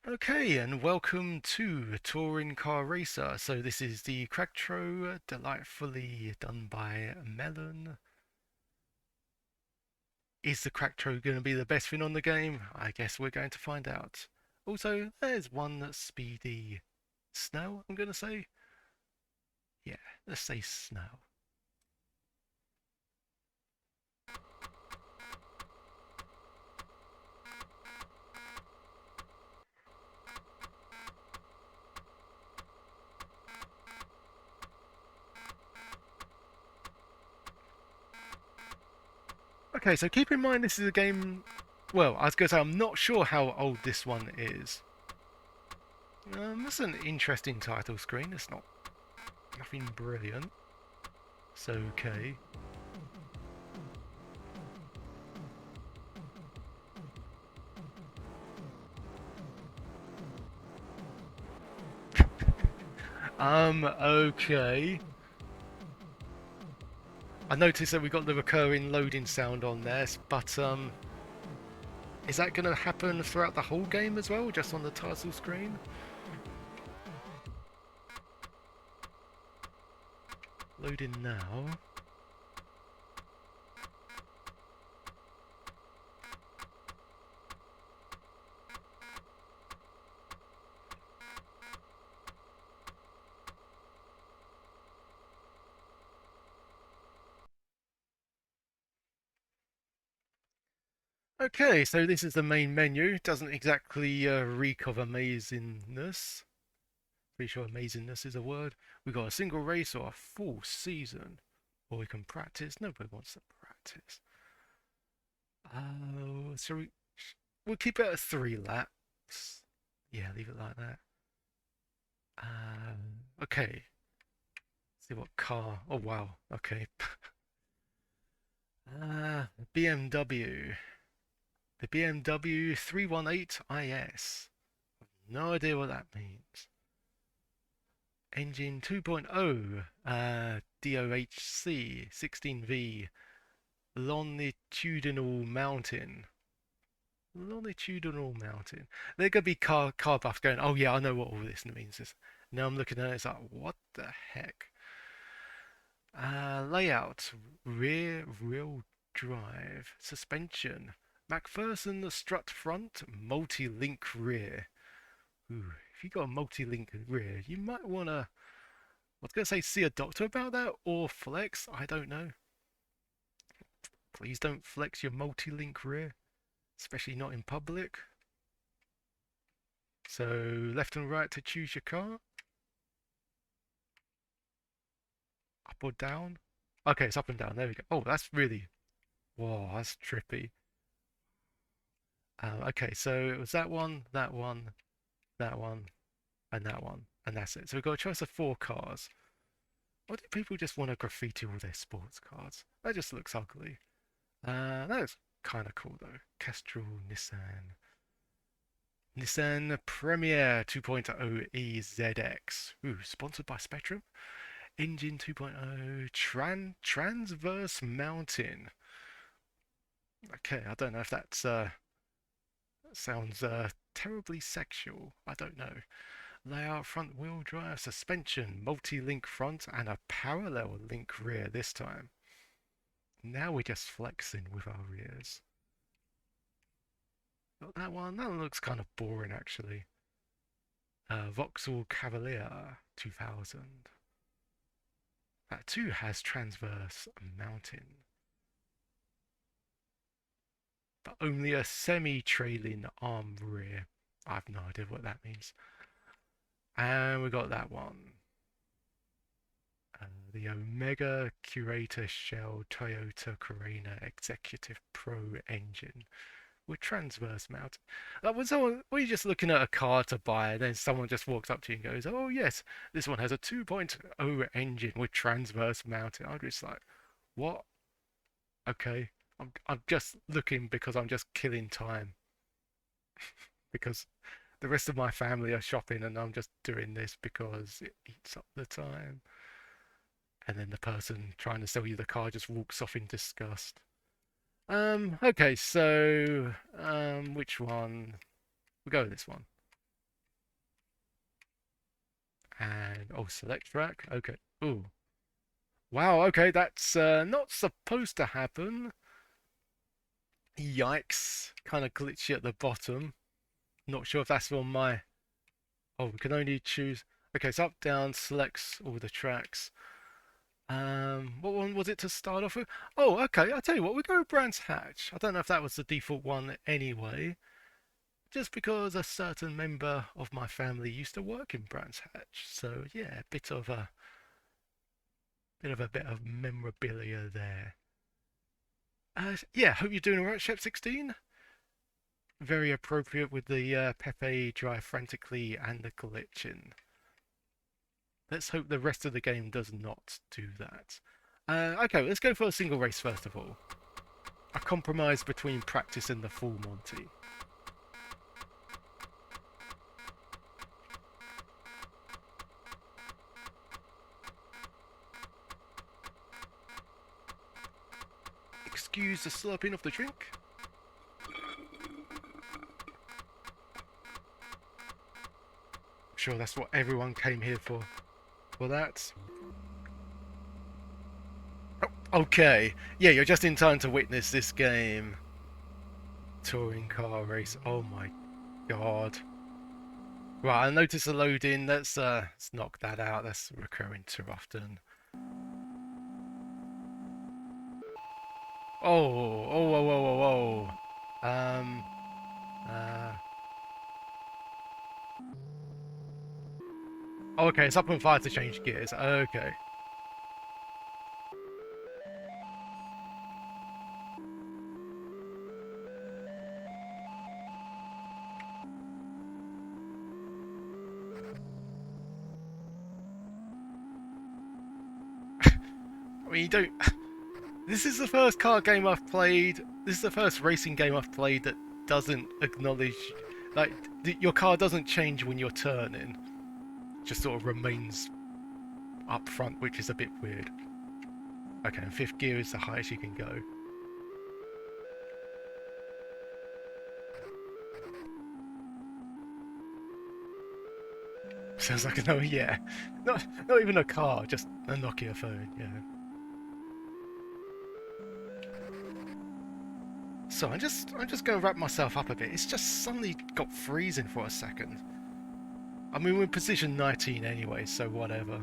Okay, and welcome to Touring Car Racer. So this is the Cracktro, delightfully done by Melon. Is the Cracktro going to be the best thing on the game? I guess we're going to find out. Also, there's one speedy snail, I'm going to say. Yeah, let's say snail. Okay, so keep in mind this is a game. Well, I was going to say I'm not sure how old this one is. That's an interesting title screen. It's not nothing brilliant. It's okay. Okay. I noticed that we got the recurring loading sound on there, but is that going to happen throughout the whole game as well, just on the title screen? Loading now. Okay, so this is the main menu. Doesn't exactly reek of amazingness. Pretty sure amazingness is a word. We got a single race or a full season, or we can practice. Nobody wants to practice. So we'll keep it at 3 laps. Yeah, leave it like that. Okay. See what car. Oh wow. Okay. BMW. The BMW 318 IS. No idea what that means. Engine 2.0, DOHC 16V, longitudinal mountain. Longitudinal mountain. There could be car buffs going, oh yeah, I know what all this means. Now I'm looking at it, it's like, what the heck? Layout, rear wheel drive, suspension, MacPherson strut front, multi-link rear. Ooh, if you got a multi-link rear, you might want to, I was going to say see a doctor about that or flex, I don't know. Please don't flex your multi-link rear, especially not in public. So left and right to choose your car, up or down. Okay, it's up and down, there we go. Oh, that's really, whoa, that's trippy. Okay, so it was that one, that one, that one, and that one, and that's it. So we've got a choice of 4 cars. Why do people just want to graffiti all their sports cars? That just looks ugly. That's kind of cool though. Kestrel, Nissan. Nissan Premier 2.0 EZX. Ooh, sponsored by Spectrum. Engine 2.0 Transverse Mountain. Okay, I don't know if that's sounds terribly sexual. I don't know. Layout front wheel drive, suspension, multi-link front, and a parallel link rear this time. Now we're just flexing with our rears. Got that one. That one looks kind of boring actually. Vauxhall Cavalier 2000. That too has transverse mounting, but only a semi-trailing arm rear. I have no idea what that means. And we got that one. The Omega Curator Shell Toyota Carina Executive Pro engine with transverse mount. That when someone, when you're just looking at a car to buy, then someone just walks up to you and goes, "Oh yes, this one has a 2.0 engine with transverse mounting." I'm just like, "What? Okay." I'm just looking because I'm just killing time because the rest of my family are shopping and I'm just doing this because it eats up the time. And then the person trying to sell you the car just walks off in disgust. Okay, so which one? We'll go with this one. And oh, select track. Okay. Ooh. Wow. Okay, that's not supposed to happen. Yikes. Kind of glitchy at the bottom. Not sure if that's on my. Oh, we can only choose. Okay, it's up, down, selects all the tracks. What one was it to start off with? Oh, okay. I'll tell you what. We go with Brands Hatch. I don't know if that was the default one anyway. Just because a certain member of my family used to work in Brands Hatch, so yeah, a bit of memorabilia there. Yeah, hope you're doing alright, Shep16. Very appropriate with the Pepe drive frantically and the glitching. Let's hope the rest of the game does not do that. Okay, let's go for a single race first of all. A compromise between practice and the full Monty. Excuse the slurping of the drink. I'm sure that's what everyone came here for. For that. Oh, okay. Yeah, you're just in time to witness this game. Touring car race. Oh my god. Right, I noticed the loading. Let's knock that out. That's recurring too often. Whoa. Uh. Oh, okay, it's up on 5 to change gears. Okay. I mean, you don't. This is the first car game I've played. This is the first racing game I've played that doesn't acknowledge, like, your car doesn't change when you're turning. It just sort of remains up front, which is a bit weird. Okay, and 5th gear is the highest you can go. Sounds like a no, yeah. Not even a car, just a Nokia phone, yeah. So I'm just gonna wrap myself up a bit. It's just suddenly got freezing for a second. I mean, we're in position 19 anyway, so whatever.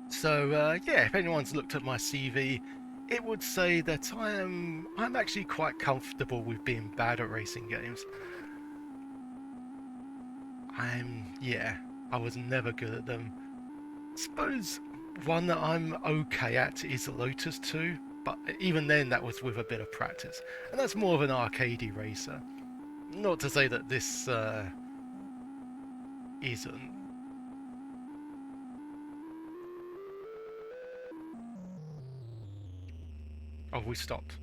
So yeah, if anyone's looked at my CV, it would say that I'm actually quite comfortable with being bad at racing games. Yeah, I was never good at them. Suppose one that I'm okay at is Lotus 2, but even then that was with a bit of practice, and that's more of an arcadey racer. Not to say that this isn't. Oh, we stopped.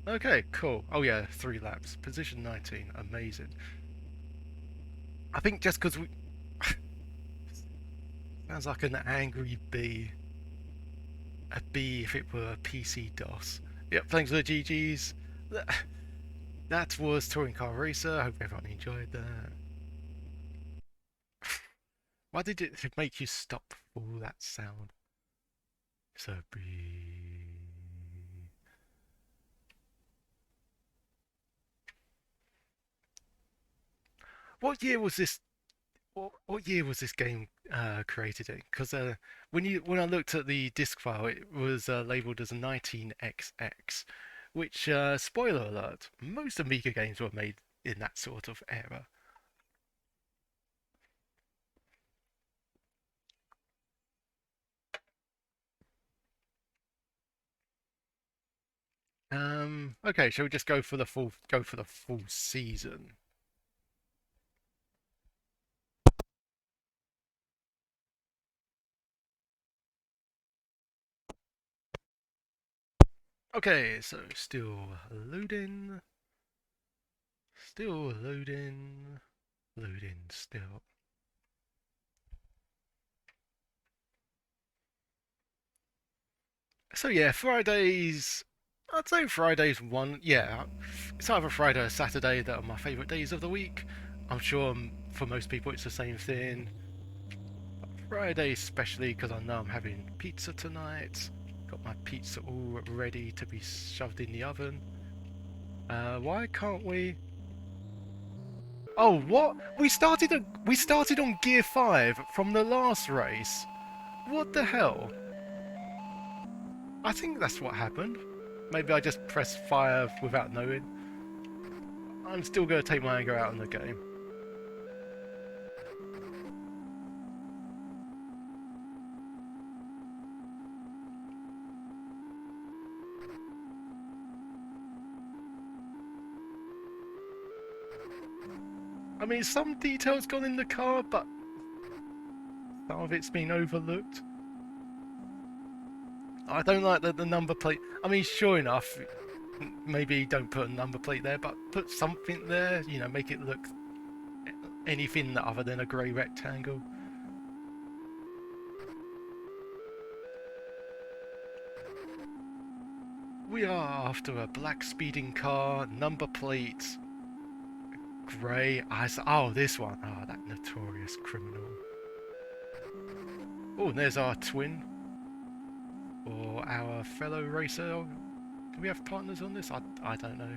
Okay, cool. Oh yeah, 3 laps. Position 19. Amazing. I think just because we... Sounds like an angry bee. A bee if it were a PC DOS. Yep, thanks for the GG's. That was Touring Car Racer. I hope everyone enjoyed that. Why did it make you stop all that sound? So breathe. What year was this? What year was this game created in? Because when I looked at the disk file, it was labeled as 19XX, which spoiler alert, most Amiga games were made in that sort of era. Okay, shall we just go for the full season? Okay, so still loading. Still loading. Loading still. So yeah, Fridays. I'd say Fridays one. Yeah, it's either Friday or Saturday that are my favourite days of the week. I'm sure for most people it's the same thing. Friday especially because I know I'm having pizza tonight. Got my pizza all ready to be shoved in the oven. Why can't we? Oh, what? We started on gear 5 from the last race. What the hell? I think that's what happened. Maybe I just pressed fire without knowing. I'm still going to take my anger out on the game. I mean, some details gone in the car, but some of it's been overlooked. I don't like the number plate. I mean, sure enough, maybe don't put a number plate there, but put something there, you know, make it look anything other than a grey rectangle. We are after a black speeding car, number plate, grey. Oh, this one. Oh, that notorious criminal. Oh, and there's our twin. Or our fellow racer. Do we have partners on this? I don't know.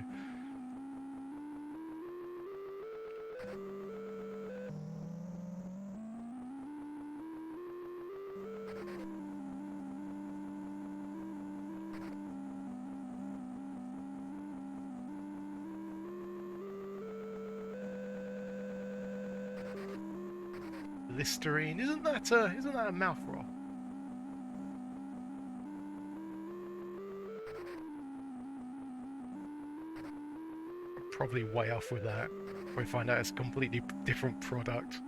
Listerine. Isn't that a mouthful? Probably way off with that. We find out it's a completely different product.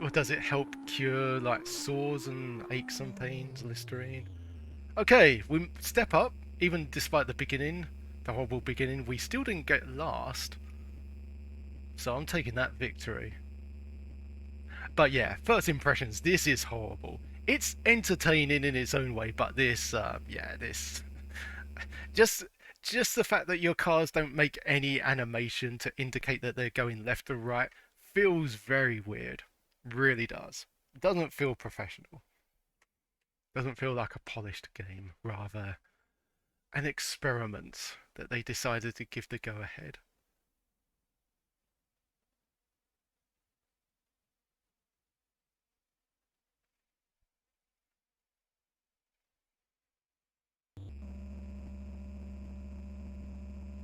Or does it help cure like sores and aches and pains? Listerine. Okay, we step up. Even despite the horrible beginning, we still didn't get last. So I'm taking that victory. But yeah, first impressions. This is horrible. It's entertaining in its own way, but this just just the fact that your cars don't make any animation to indicate that they're going left or right feels very weird. Really does. Doesn't feel professional. Doesn't feel like a polished game, rather an experiment that they decided to give the go ahead.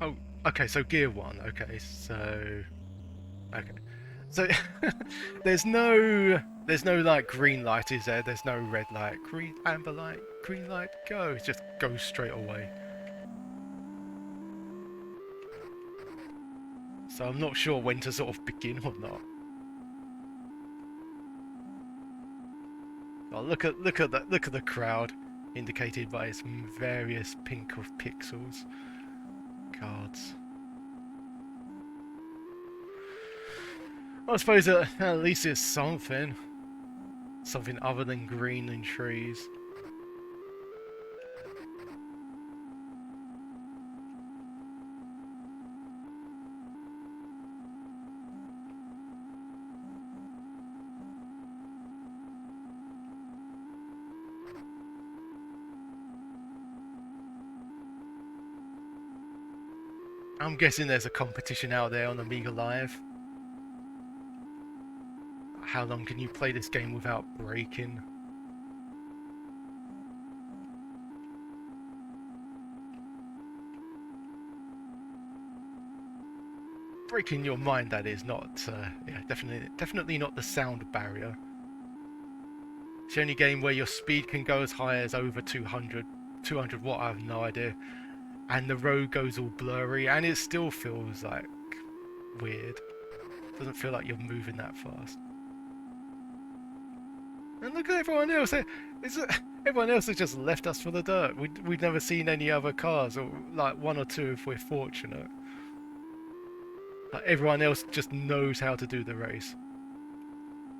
Oh, okay, so gear 1. Okay. So there's no like green light, is there? There's no red light, green amber light, green light, go. It just goes straight away. So I'm not sure when to sort of begin or not. Oh, look at the crowd, indicated by its various pink of pixels. Cards. I suppose at least it's something. Something other than green and trees. I'm guessing there's a competition out there on Amiga Live. How long can you play this game without breaking? Breaking your mind, that is, not, yeah, definitely not the sound barrier. It's the only game where your speed can go as high as over 200, 200 watt, I have no idea. And the road goes all blurry, and it still feels like weird. Doesn't feel like you're moving that fast. And look at everyone else. Everyone else has just left us for the dirt. We'd never seen any other cars, or like one or two if we're fortunate. Like everyone else just knows how to do the race.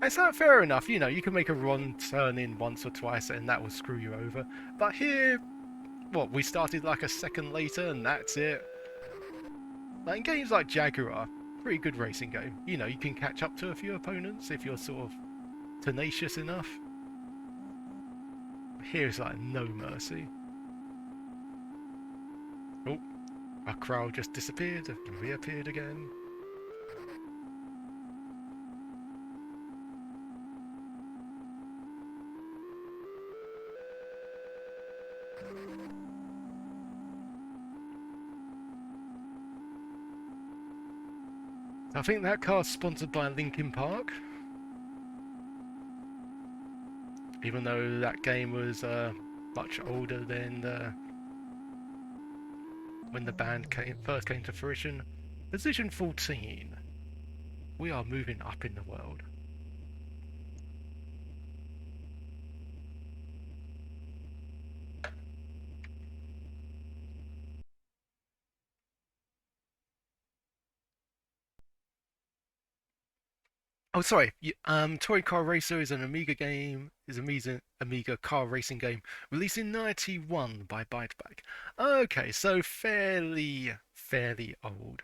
It's not fair enough, you know, you can make a wrong turn in once or twice and that will screw you over. But here, what, we started like a second later and that's it. Like in games like Jaguar, pretty good racing game. You know, you can catch up to a few opponents if you're sort of tenacious enough. Here's like no mercy. Oh, our crowd just disappeared and reappeared again. I think that car's sponsored by Linkin Park. Even though that game was much older than when the band first came to fruition. Position 14. We are moving up in the world. Oh, sorry. Touring Car Racer is an Amiga game. Is Amiga car racing game released in '91 by Byteback. Okay, so fairly old.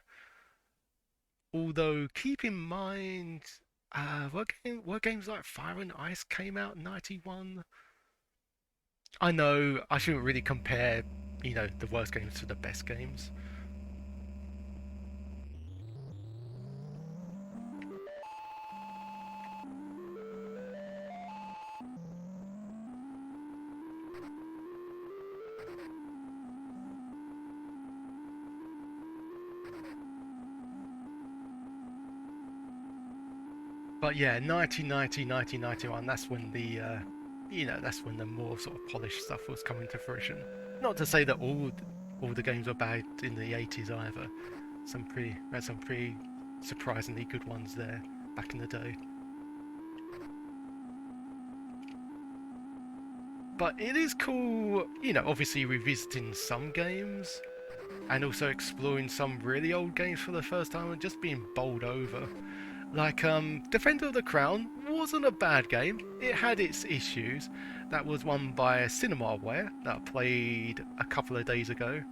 Although keep in mind, what games like Fire and Ice came out in '91? I know I shouldn't really compare, you know, the worst games to the best games. But yeah, 1990, 1991, that's when the, you know, that's when the more sort of polished stuff was coming to fruition. Not to say that all the games were bad in the 80s either. We had some pretty surprisingly good ones there back in the day. But it is cool, you know, obviously revisiting some games and also exploring some really old games for the first time and just being bowled over. Like, Defender of the Crown wasn't a bad game. It had its issues. That was one by Cinemaware that I played a couple of days ago.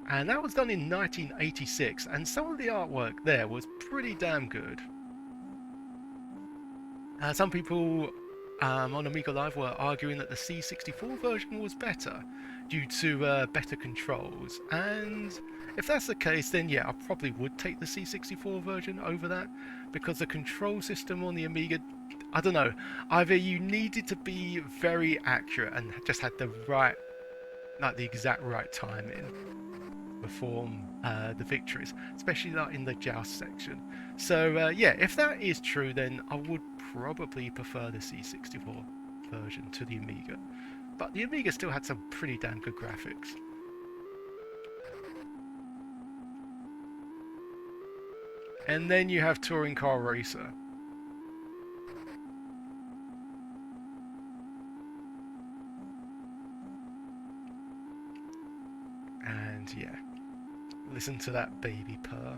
And that was done in 1986, and some of the artwork there was pretty damn good. Some people on Amiga Live were arguing that the C64 version was better due to better controls, and if that's the case, then yeah, I probably would take the C64 version over that because the control system on the Amiga, I don't know, either you needed to be very accurate and just had the right, like the exact right timing perform the victories, especially like in the joust section. So yeah, if that is true, then I would probably prefer the C64 version to the Amiga. But the Amiga still had some pretty damn good graphics. And then you have Touring Car Racer. And yeah, listen to that baby purr.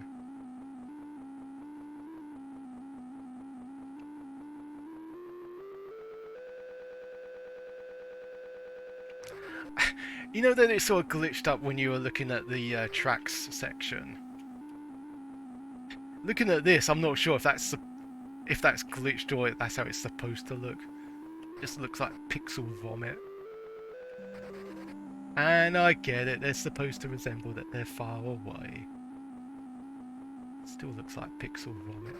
You know that it sort of glitched up when you were looking at the tracks section. Looking at this, I'm not sure if that's glitched or that's how it's supposed to look. Just looks like pixel vomit. And I get it, they're supposed to resemble that they're far away. Still looks like pixel vomit.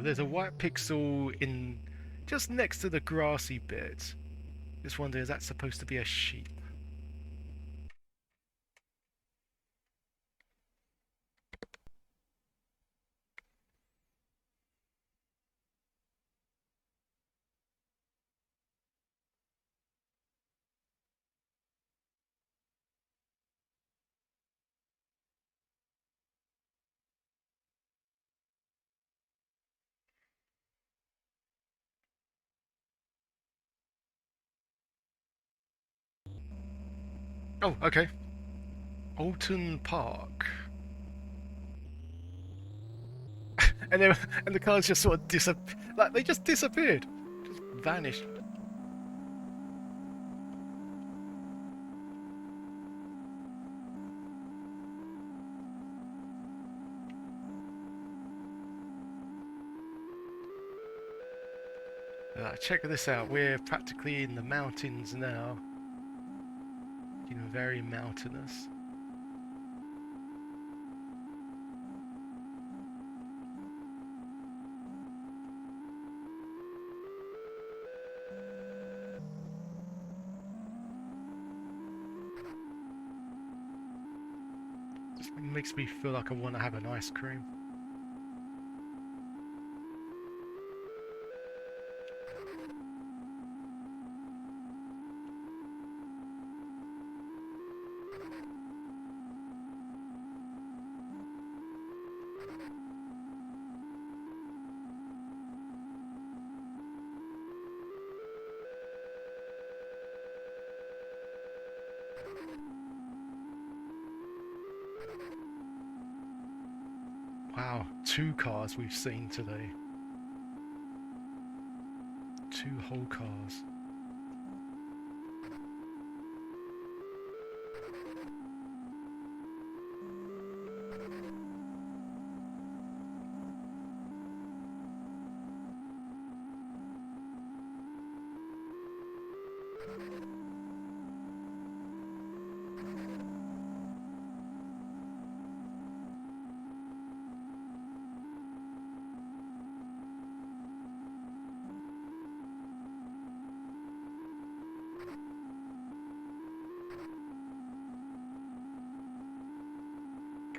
there's a white pixel in just next to the grassy bit. Just wonder, is that supposed to be a sheep? Oh, okay. Alton Park. And then, and the cars just sort of like they just disappeared, just vanished. Check this out. We're practically in the mountains now. You know, very mountainous. Just makes me feel like I want to have an ice cream. Wow, 2 cars we've seen today. 2 whole cars.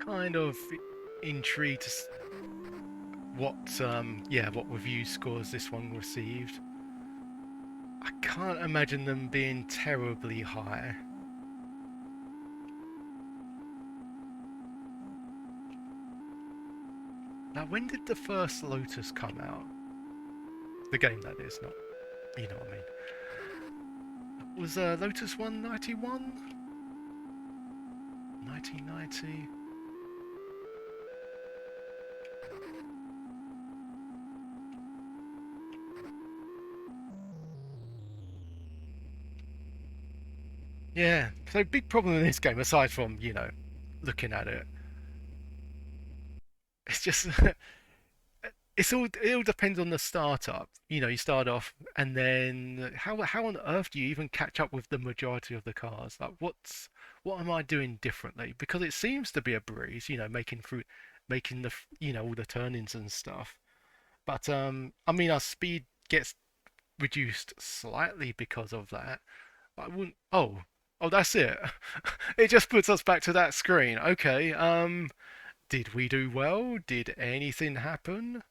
Kind of intrigued to what review scores this one received. I can't imagine them being terribly high. Now, when did the first Lotus come out? The game, that is, not, you know what I mean. Was Lotus 191? 1990? Yeah, so big problem in this game, aside from, you know, looking at it, it's just it all depends on the startup. You know, you start off, and then how on earth do you even catch up with the majority of the cars? Like, what am I doing differently? Because it seems to be a breeze, you know, making you know, all the turn-ins and stuff. But I mean, our speed gets reduced slightly because of that. But I wouldn't. Oh, that's it. It just puts us back to that screen. Okay. Did we do well? Did anything happen?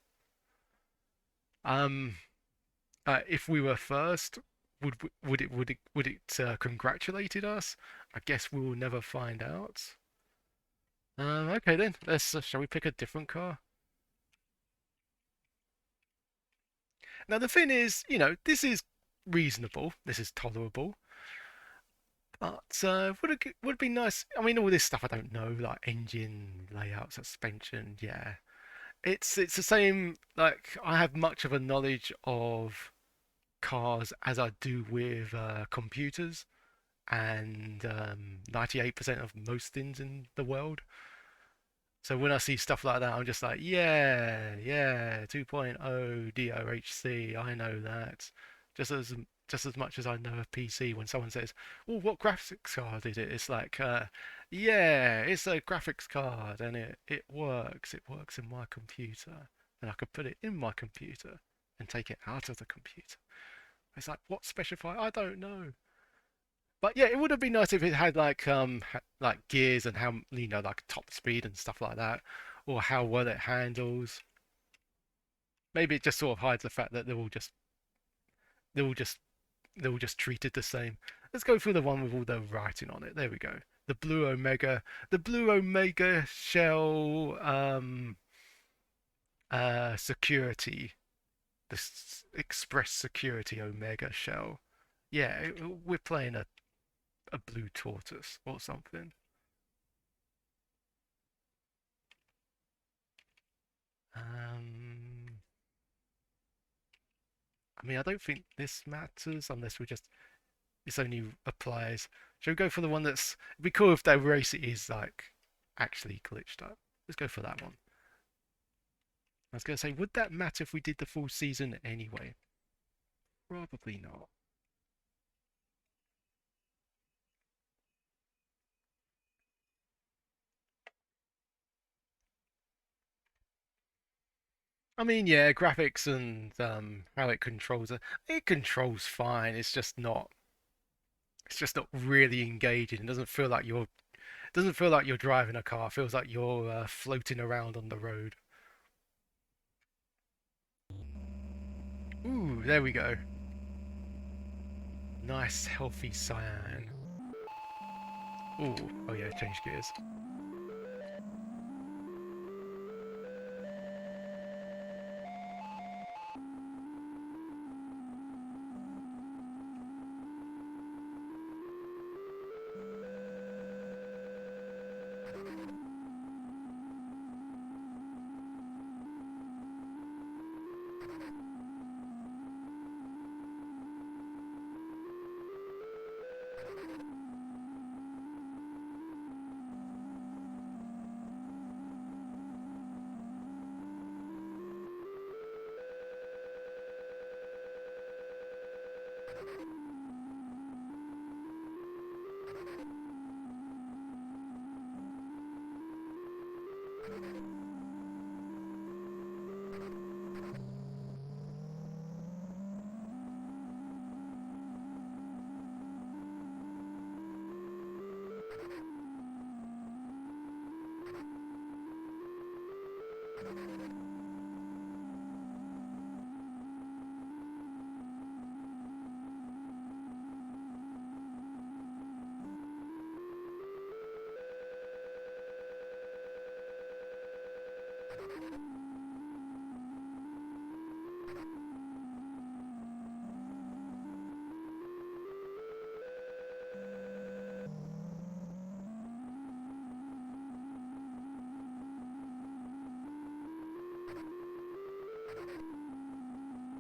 Um, if we were first, would it congratulated us? I guess we will never find out. Okay then. Let's shall we pick a different car? Now the thing is, you know, this is reasonable. This is tolerable. But would it be nice? I mean, all this stuff I don't know, like engine layout, suspension. Yeah, it's the same. Like I have much of a knowledge of cars as I do with computers and 98% of most things in the world. So when I see stuff like that, I'm just like, yeah, yeah, 2.0 DOHC, I know that. Just as just as much as I know a PC. When someone says, "Oh, what graphics card is it?" It's like, yeah, it's a graphics card, and it works. It works in my computer. and I could put it in my computer and take it out of the computer. It's like, what specify? I don't know. But yeah, it would have been nice if it had like gears and how like top speed and stuff like that, or how well it handles. Maybe it just sort of hides the fact that they're all just they're all just treated the same. Let's go for the one with all the writing on it. There we go. The Blue Omega shell security, the Express Security Omega shell. Yeah, we're playing a blue tortoise or something. Um, I mean, I don't think this matters unless we just this only applies. Shall we go for the one that's? It'd be cool if that race is like actually glitched up. Let's go for that one. I was going to say, would that matter if we did the full season anyway? Probably not. I mean, yeah, graphics and how it controls it controls fine. It's just not really engaging. It doesn't feel like you're driving a car. It feels like you're floating around on the road. Ooh, there we go. Nice, healthy cyan. Ooh, oh yeah, change gears.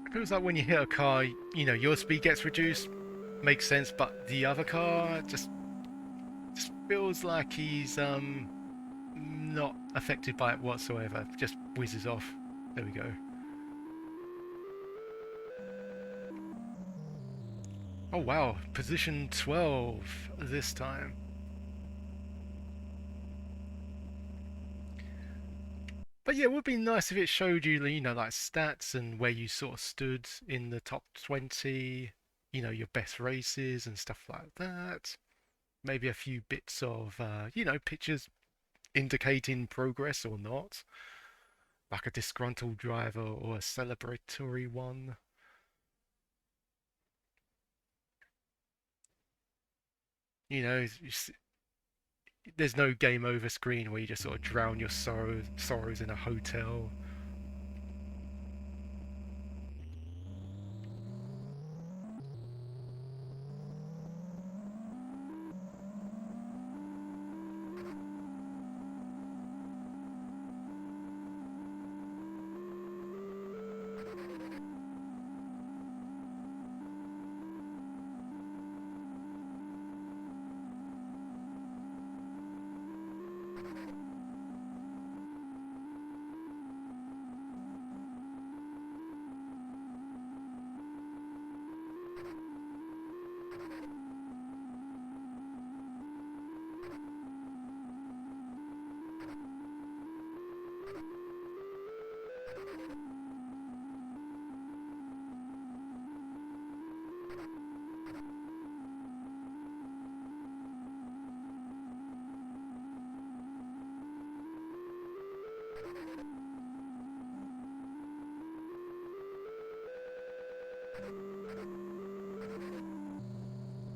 It feels like when you hit a car, your speed gets reduced. Makes sense, but the other car just feels like he's not affected by it whatsoever. Just whizzes off. There we go. Oh wow, position 12 this time. But yeah, it would be nice if it showed you, like stats and where you sort of stood in the top 20, your best races and stuff like that. Maybe a few bits of, pictures indicating progress or not, like a disgruntled driver or a celebratory one. You know, there's no game over screen where you just sort of drown your sorrows in a hotel.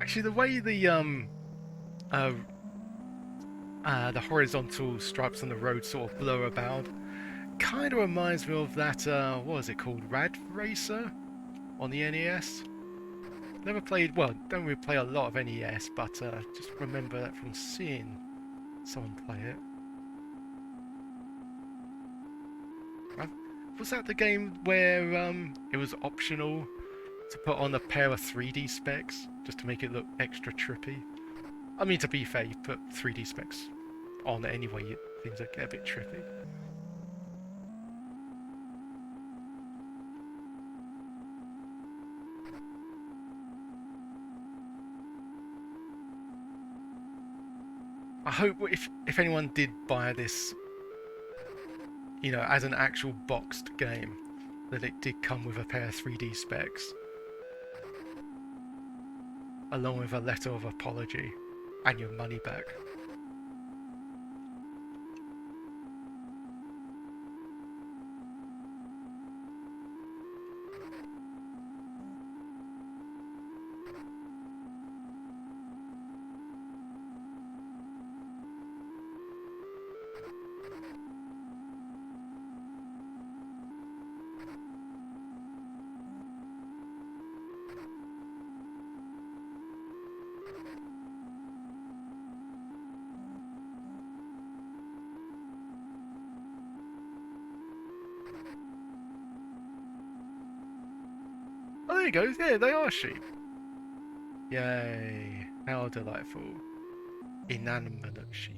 Actually, the way uh, the horizontal stripes on the road sort of blur about kind of reminds me of that, what was it called? Rad Racer on the NES? Never played, well, don't really play a lot of NES, but just remember that from seeing someone play it. I, was that the game where it was optional to put on a pair of 3D specs just to make it look extra trippy? I mean, to be fair, you put 3D specs on anyway, things get a bit trippy. I hope if anyone did buy this, as an actual boxed game, that it did come with a pair of 3D specs, along with a letter of apology and your money back. Oh, there you go. Yeah, they are sheep. Yay. How delightful. Inanimate sheep.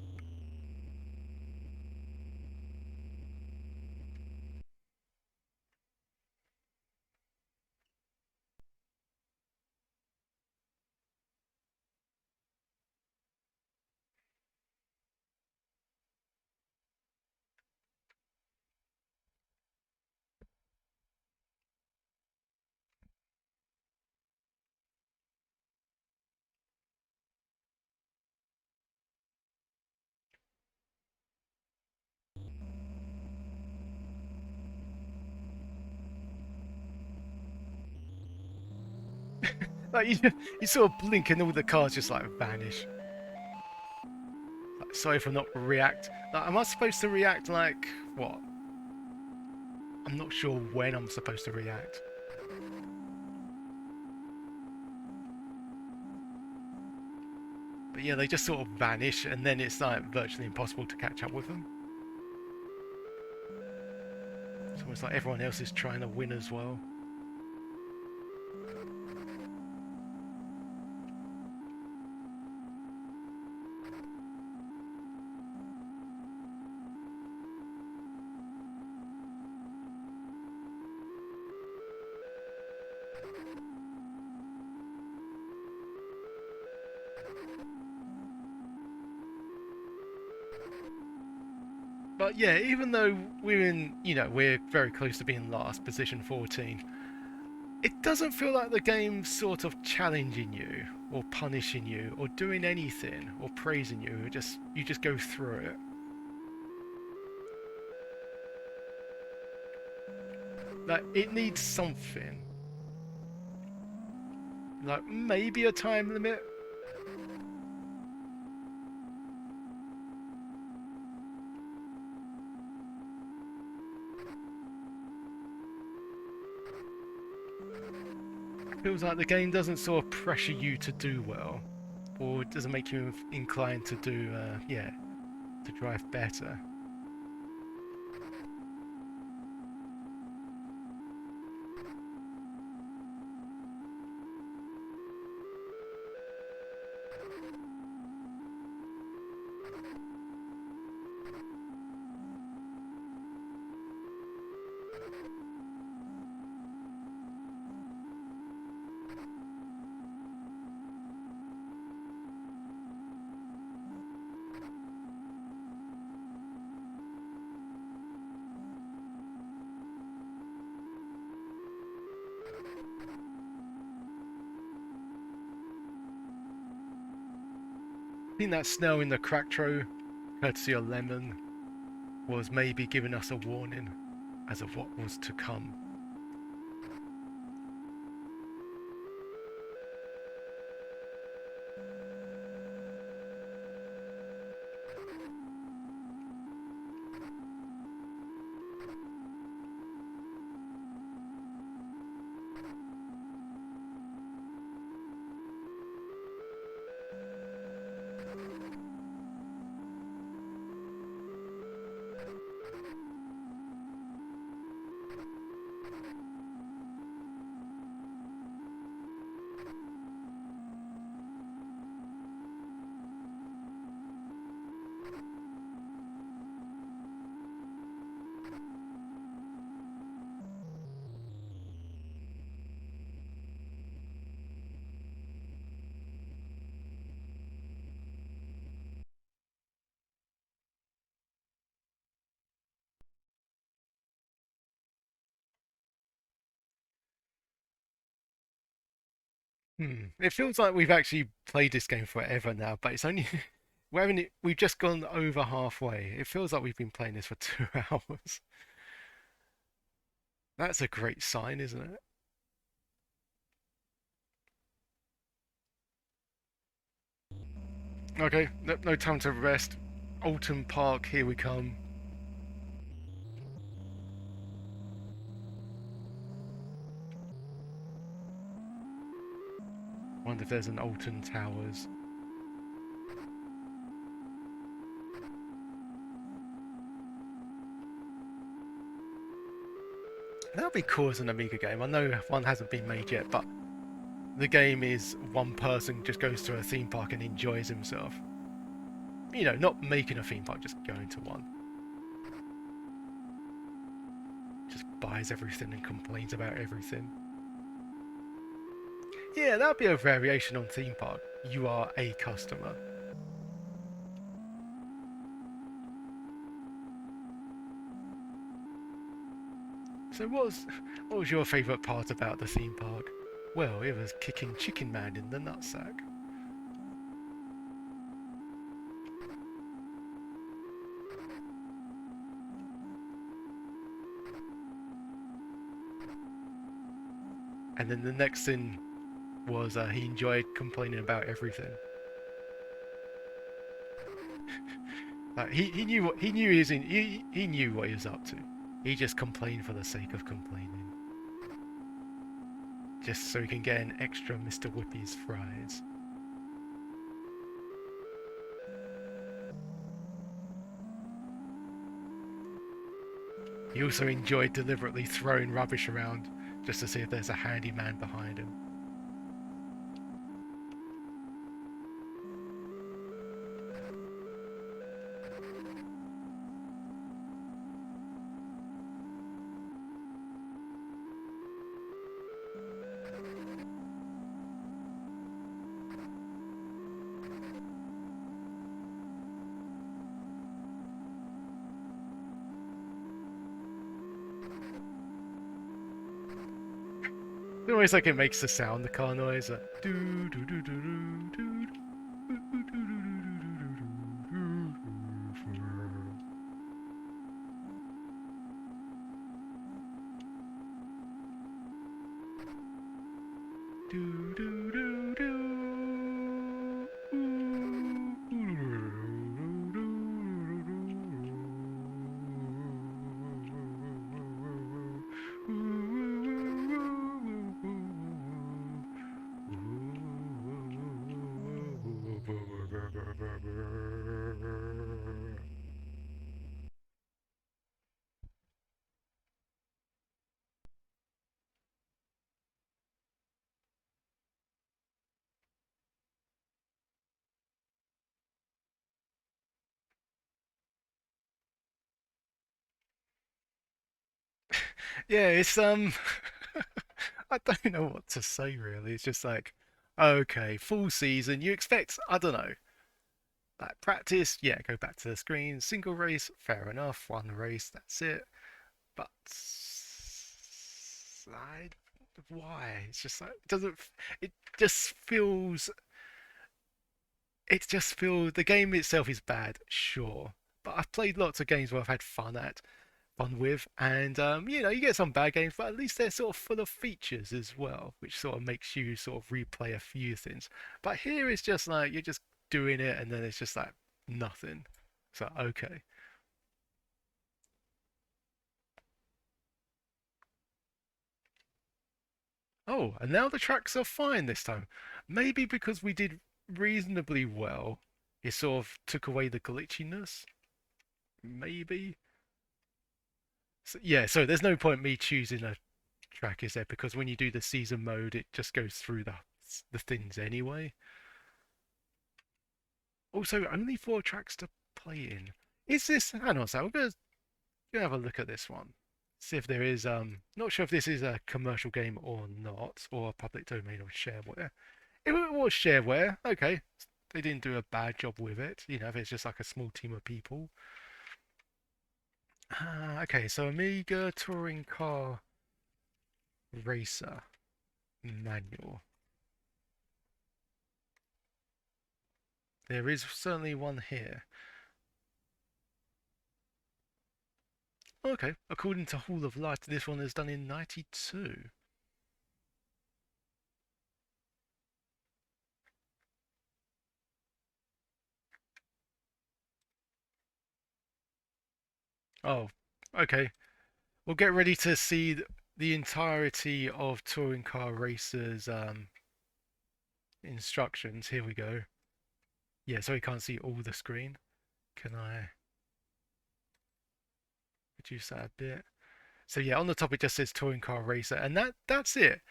Like you sort of blink and all the cars just like vanish. Like, sorry for not react. Like, am I supposed to react like what? I'm not sure when I'm supposed to react. But yeah, they just sort of vanish, and then it's like virtually impossible to catch up with them. It's almost like everyone else is trying to win as well. But yeah, even though we're very close to being last, position 14, it doesn't feel like the game's sort of challenging you, or punishing you, or doing anything, or praising you. You just go through it. Like, it needs something. Like, maybe a time limit. It feels like the game doesn't sort of pressure you to do well, or it doesn't make you inclined to do, to drive better. I think that snow in the Cracktro, courtesy of Lemon, was maybe giving us a warning as of what was to come. It feels like we've actually played this game forever now, but it's only we've just gone over halfway. It feels like we've been playing this for 2 hours. That's a great sign, isn't it? Okay, no time to rest. Alton Park, here we come. Wonder if there's an Alton Towers. That'd be cool as an Amiga game. I know one hasn't been made yet, but the game is one person just goes to a theme park and enjoys himself. You know, not making a theme park, just going to one. Just buys everything and complains about everything. Yeah, that'd be a variation on theme park. You are a customer. So what was your favourite part about the theme park? Well, it was kicking Chicken Man in the nutsack. And then the next thing was he enjoyed complaining about everything. Like he knew what he knew he knew what he was up to. He just complained for the sake of complaining, just so he can get an extra Mr. Whippy's fries. He also enjoyed deliberately throwing rubbish around just to see if there's a handyman behind him. It's always like it makes the sound, the car noise. Doo doo doo doo doo doo. Do do do do. Yeah, it's I don't know what to say really. It's just like, okay, full season. You expect, I don't know, like practice, yeah, go back to the screen. Single race, fair enough. One race, that's it. But I, why? It's just like it doesn't. It just feels. It just feels the game itself is bad, sure. But I've played lots of games where I've had fun with, and you know, you get some bad games, but at least they're sort of full of features as well, which sort of makes you sort of replay a few things. But here it's just like you're just doing it, and then it's just like nothing. So okay. Oh, and now the tracks are fine this time. Maybe because we did reasonably well, it sort of took away the glitchiness. Maybe. So, yeah, so there's no point me choosing a track, is there? Because when you do the season mode, it just goes through the things anyway. Also, only 4 tracks to play in. Is this? Hang on, so we're gonna have a look at this one. See if there is. Not sure if this is a commercial game or not, or a public domain or shareware. If it was shareware, okay, they didn't do a bad job with it. You know, if it's just like a small team of people. Okay, so Amiga Touring Car Racer Manual. There is certainly one here. Okay, according to Hall of Light, this one is done in 92. Oh, okay. We'll get ready to see the entirety of Touring Car Racer's instructions. Here we go. Yeah, so you can't see all the screen. Can I reduce that a bit? So yeah, on the top it just says Touring Car Racer, and that's it.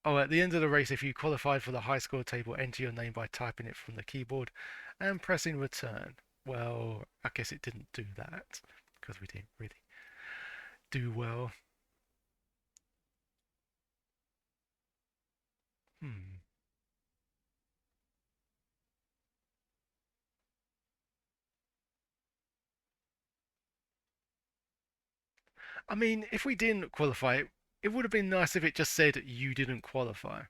Oh, at the end of the race, if you qualified for the high score table, enter your name by typing it from the keyboard and pressing return. Well, I guess it didn't do that because we didn't really do well. Hmm. I mean, if we didn't qualify, it would have been nice if it just said you didn't qualify.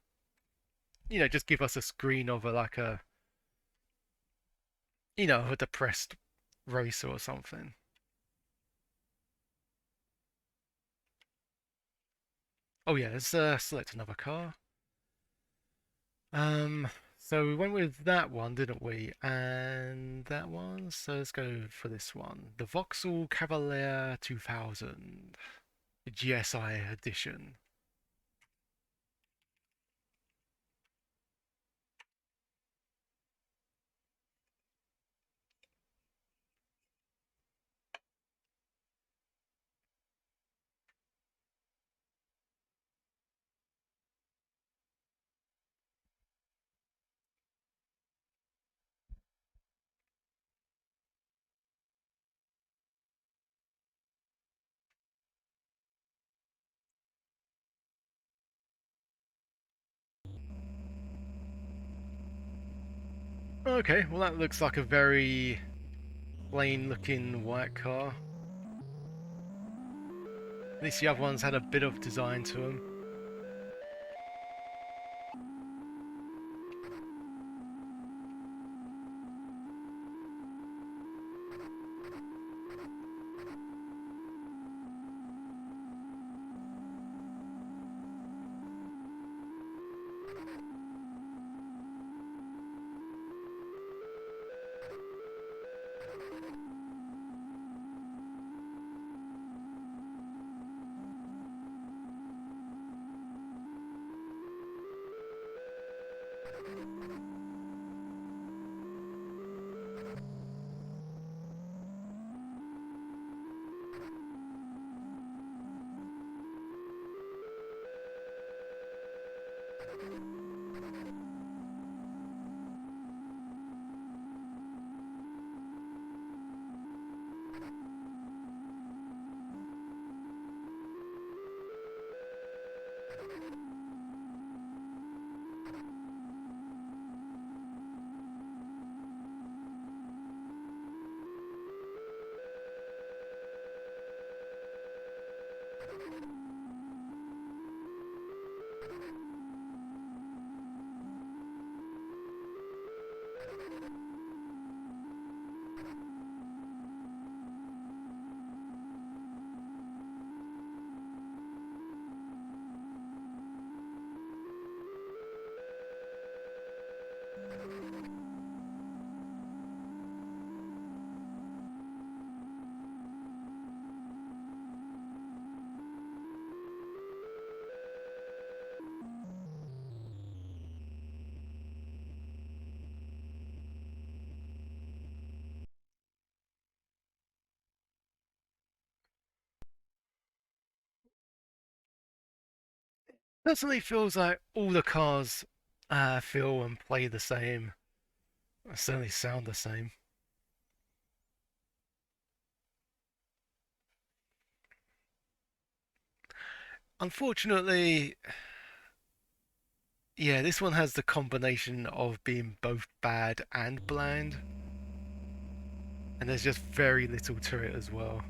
You know, just give us a screen of a depressed racer or something. Oh yeah, let's select another car. Um, so we went with that one, didn't we? And that one. So let's go for this one, the Vauxhall Cavalier 2000 GSI edition. Okay, well that looks like a very plain looking white car. At least the other ones had a bit of design to them. Personally, feels like all the cars feel and play the same. Certainly sound the same. Unfortunately, yeah, this one has the combination of being both bad and bland, and there's just very little to it as well.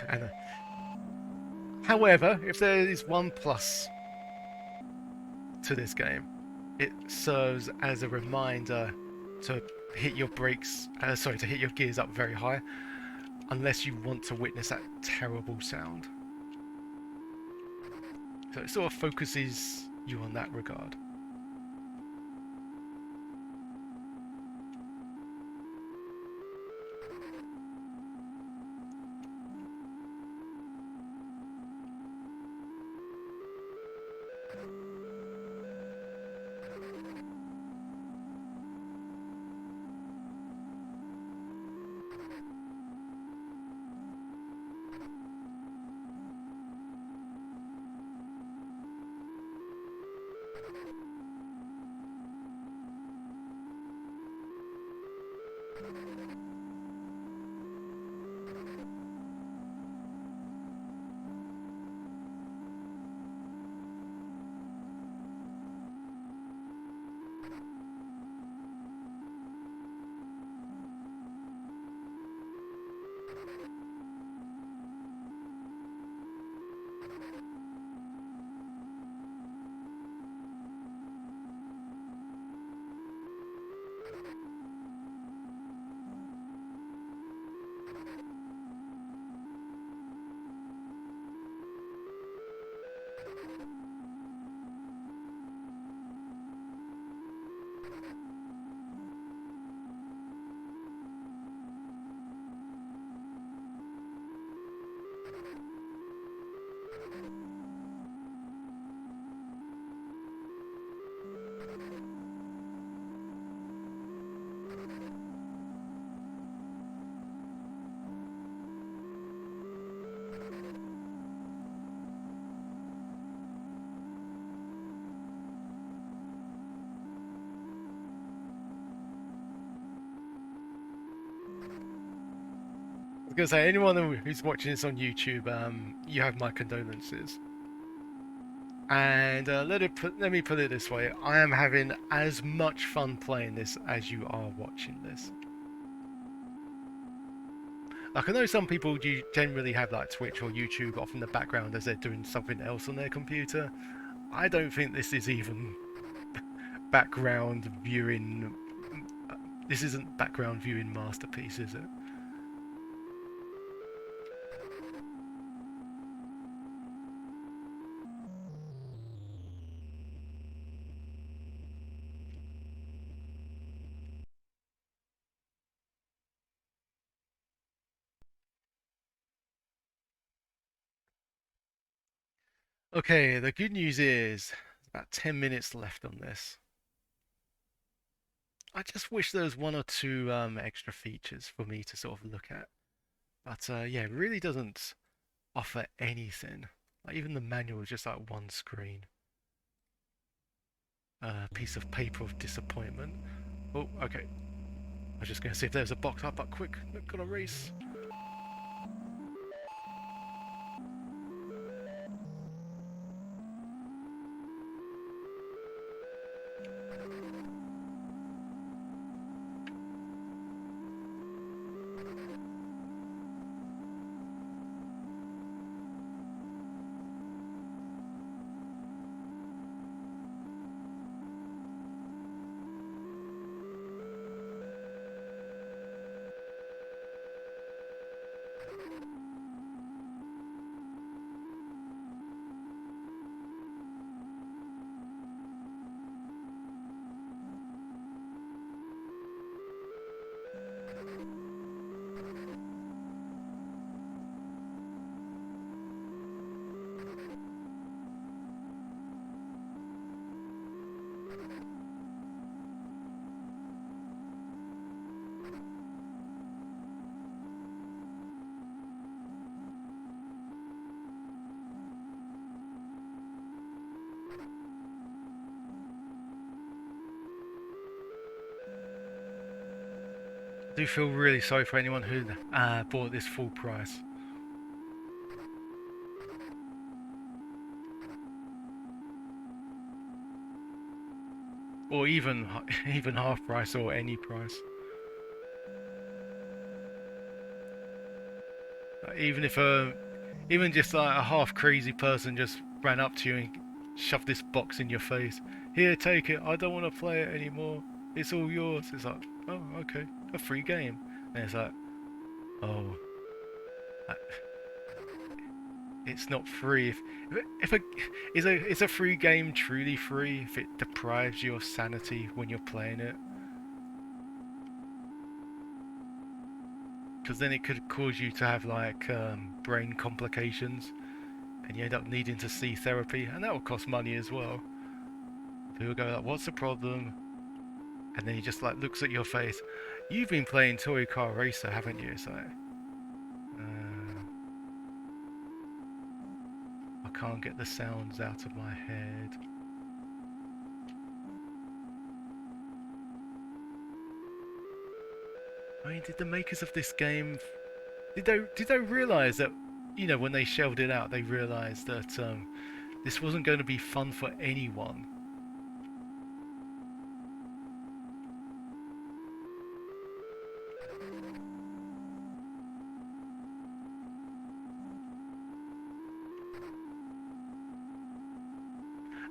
and, however, if there is one plus to this game. It serves as a reminder to hit your brakes, sorry, to hit your gears up very high, unless you want to witness that terrible sound. So it sort of focuses you on that regard. I was gonna say, anyone who's watching this on YouTube, you have my condolences. And let me put it this way: I am having as much fun playing this as you are watching this. Like, I know some people do generally have like Twitch or YouTube off in the background as they're doing something else on their computer. I don't think this is even background viewing. This isn't background viewing masterpiece, is it? Okay, the good news is there's about 10 minutes left on this. I just wish there was one or two extra features for me to sort of look at. But yeah, it really doesn't offer anything. Like, even the manual is just like one screen. Piece of paper of disappointment. Oh, okay. I was just going to see if there's a box up, but quick, gotta race. I do feel really sorry for anyone who bought this full price. Or even even half price or any price. Even if even just like a half crazy person just ran up to you and shove this box in your face. Here, take it. I don't want to play it anymore. It's all yours. It's like, oh, okay, a free game. And it's like, oh, I, it's not free. If a is a free game truly free if it deprives you of sanity when you're playing it? Because then it could cause you to have like brain complications, and you end up needing to see therapy, and that will cost money as well. People go like, "What's the problem?" And then he just like looks at your face. You've been playing Toy Car Racer, haven't you? So I can't get the sounds out of my head. I mean, did the makers of this game did they realize that, you know, when they shelled it out, they realized that this wasn't going to be fun for anyone?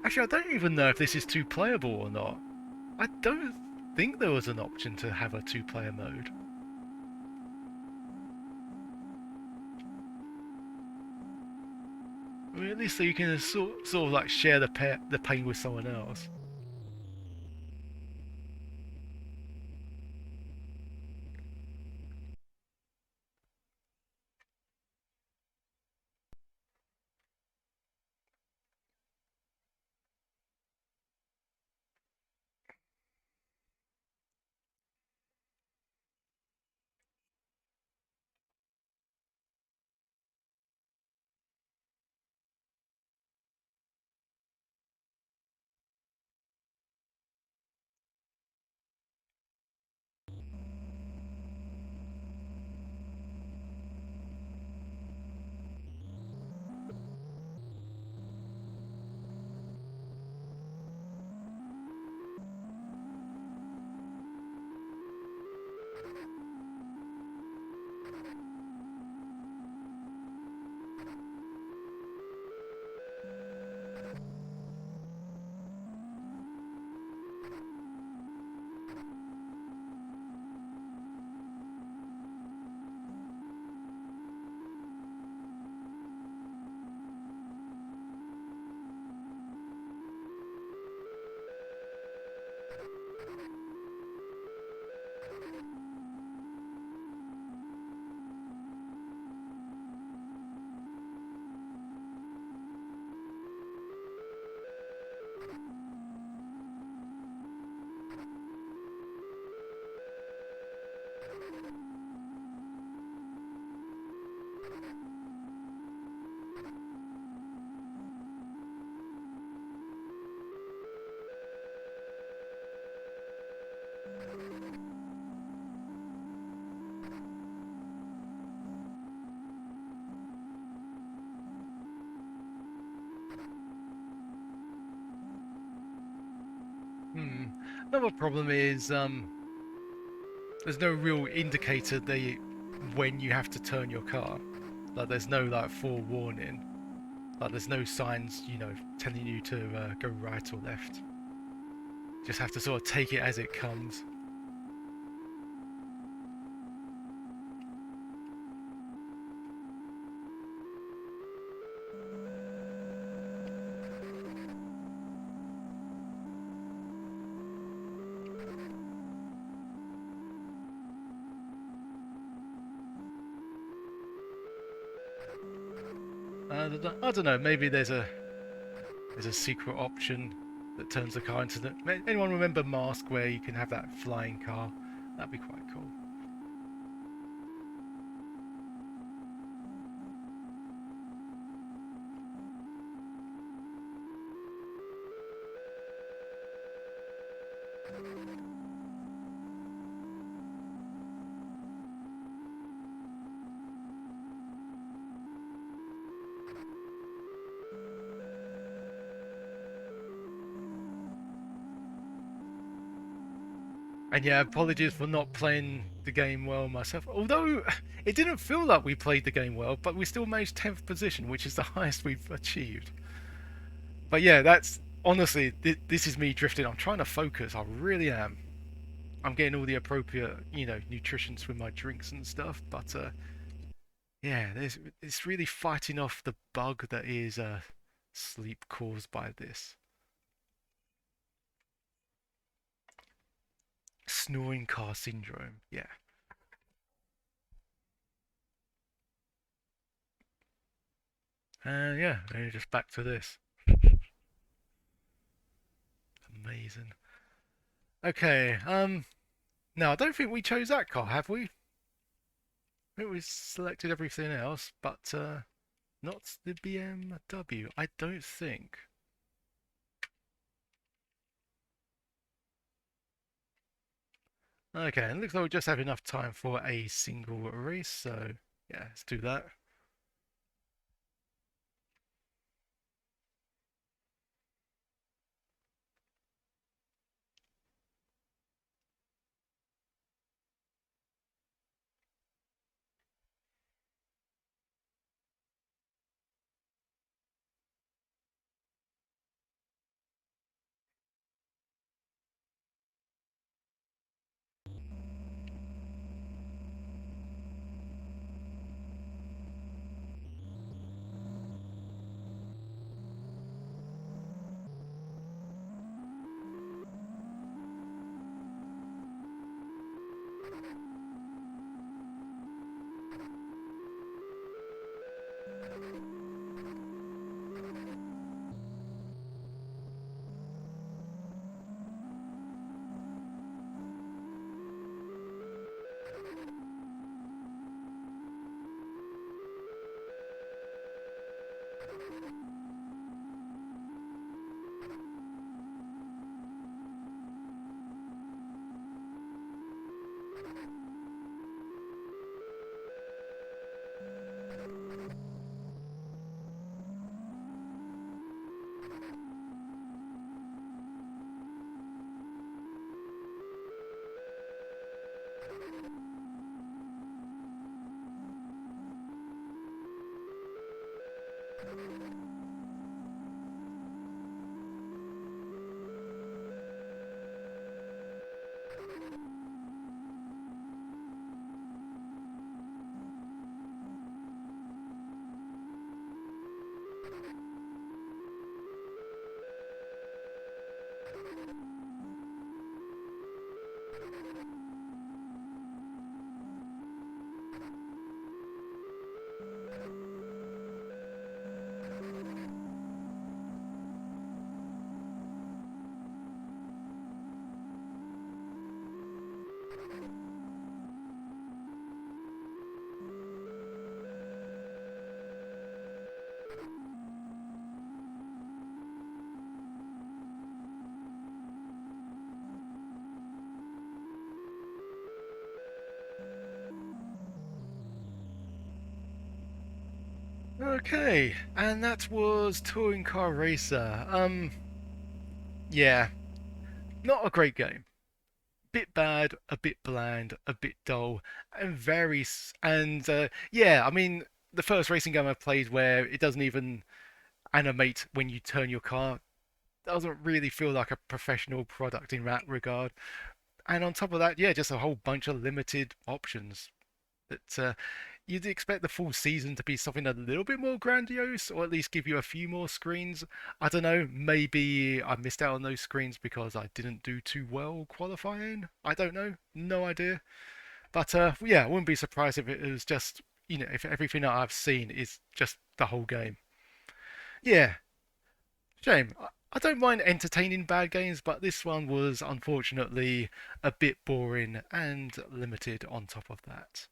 Actually, I don't even know if this is two playable or not. I don't think there was an option to have a two-player mode. I mean, at least so you can sort of like share the pain with someone else. Hmm. Another problem is there's no real indicator when you have to turn your car. Like there's no like forewarning. Like there's no signs, you know, telling you to go right or left. Just have to sort of take it as it comes. I don't know. Maybe there's a secret option that turns the car into the. Anyone remember Mask, where you can have that flying car? That'd be quite cool. And yeah, apologies for not playing the game well myself. Although it didn't feel like we played the game well, but we still managed 10th position, which is the highest we've achieved. But yeah, that's honestly, this is me drifting. I'm trying to focus. I really am. I'm getting all the appropriate, nutritions with my drinks and stuff. But yeah, it's really fighting off the bug that is sleep caused by this snoring car syndrome. Yeah. Yeah, and just back to this. Amazing. Okay. No, I don't think we chose that car, have we? I think we selected everything else, but not the BMW. I don't think. Okay, and it looks like we just have enough time for a single race, so yeah, let's do that. Okay, and that was Touring Car Racer. Yeah, not a great game. Bit bad, a bit bland, a bit dull, and and yeah, I mean, the first racing game I played where it doesn't even animate when you turn your car doesn't really feel like a professional product in that regard. And on top of that, yeah, just a whole bunch of limited options that you'd expect the full season to be something a little bit more grandiose, or at least give you a few more screens. I don't know, maybe I missed out on those screens because I didn't do too well qualifying. I don't know, no idea. But yeah, I wouldn't be surprised if it was just, if everything that I've seen is just the whole game. Yeah, shame. I don't mind entertaining bad games, but this one was unfortunately a bit boring and limited on top of that.